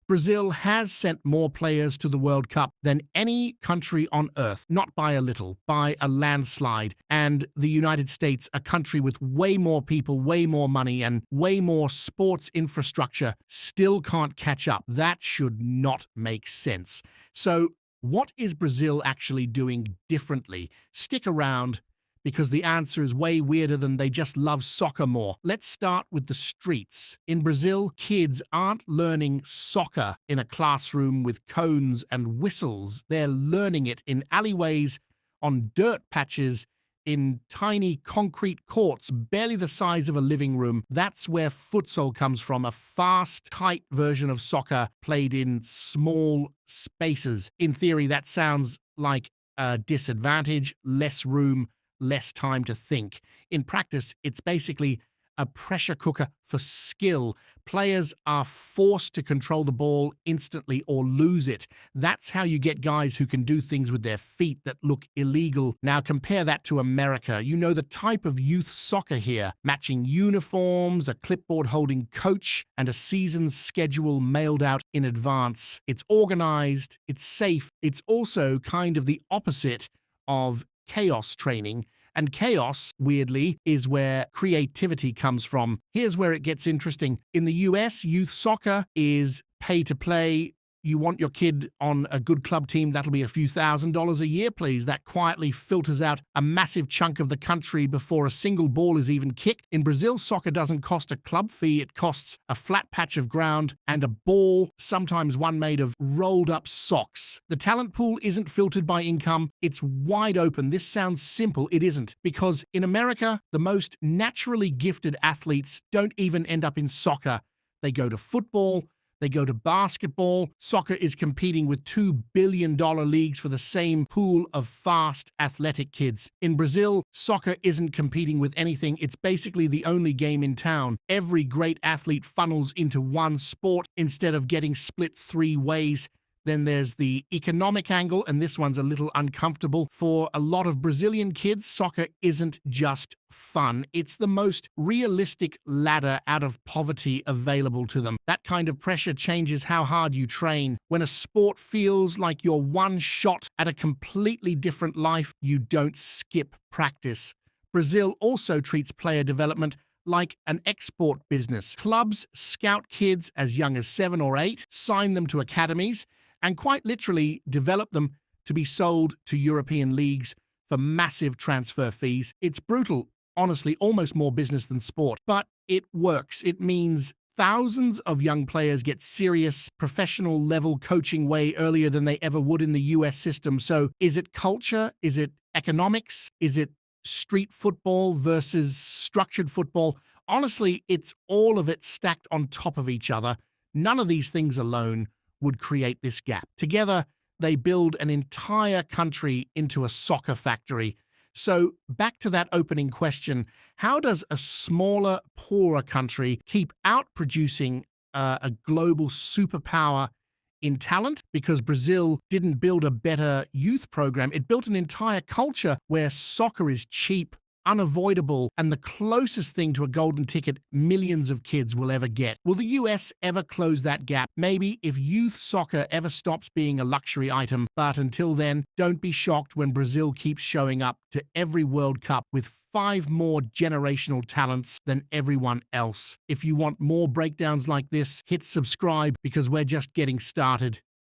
Brazil has sent more players to the World Cup than any country on earth, not by a little, by a landslide. And the United States, a country with way more people, way more money, and way more sports infrastructure, still can't catch up. That should not make sense. So, what is Brazil actually doing differently? Stick around, because the answer is way weirder than they just love soccer more. Let's start with the streets. In Brazil, kids aren't learning soccer in a classroom with cones and whistles. They're learning it in alleyways, on dirt patches, in tiny concrete courts, barely the size of a living room. That's where futsal comes from, a fast, tight version of soccer played in small spaces. In theory, that sounds like a disadvantage, less room, less time to think. In practice, it's basically a pressure cooker for skill. Players are forced to control the ball instantly or lose it. That's how you get guys who can do things with their feet that look illegal. Now compare that to America. You know the type of youth soccer here. Matching uniforms, a clipboard-holding coach, and a season schedule mailed out in advance. It's organized, it's safe. It's also kind of the opposite of chaos training. And chaos, weirdly, is where creativity comes from. Here's where it gets interesting. In the US, youth soccer is pay to play. You want your kid on a good club team, that'll be a few $1,000s a year, please. That quietly filters out a massive chunk of the country before a single ball is even kicked. In Brazil, soccer doesn't cost a club fee. It costs a flat patch of ground and a ball, sometimes one made of rolled up socks. The talent pool isn't filtered by income. It's wide open. This sounds simple. It isn't. Because in America, the most naturally gifted athletes don't even end up in soccer. They go to football, they go to basketball. Soccer is competing with $2 billion leagues for the same pool of fast, athletic kids. In Brazil, soccer isn't competing with anything. It's basically the only game in town. Every great athlete funnels into one sport instead of getting split 3 ways. Then there's the economic angle, and this one's a little uncomfortable. For a lot of Brazilian kids, soccer isn't just fun. It's the most realistic ladder out of poverty available to them. That kind of pressure changes how hard you train. When a sport feels like you're one shot at a completely different life, you don't skip practice. Brazil also treats player development like an export business. Clubs scout kids as young as 7 or 8, sign them to academies, and quite literally develop them to be sold to European leagues for massive transfer fees. It's brutal, honestly, almost more business than sport. But it works. It means thousands of young players get serious, professional-level coaching way earlier than they ever would in the US system. So is it culture? Is it economics? Is it street football versus structured football? Honestly, it's all of it stacked on top of each other. None of these things alone would create this gap. Together, they build an entire country into a soccer factory. So back to that opening question, how does a smaller, poorer country keep outproducing a global superpower in talent? Because Brazil didn't build a better youth program. It built an entire culture where soccer is cheap, unavoidable, and the closest thing to a golden ticket millions of kids will ever get. Will the US ever close that gap? Maybe, if youth soccer ever stops being a luxury item. But until then, don't be shocked when Brazil keeps showing up to every World Cup with 5 more generational talents than everyone else. If you want more breakdowns like this, hit subscribe, because we're just getting started.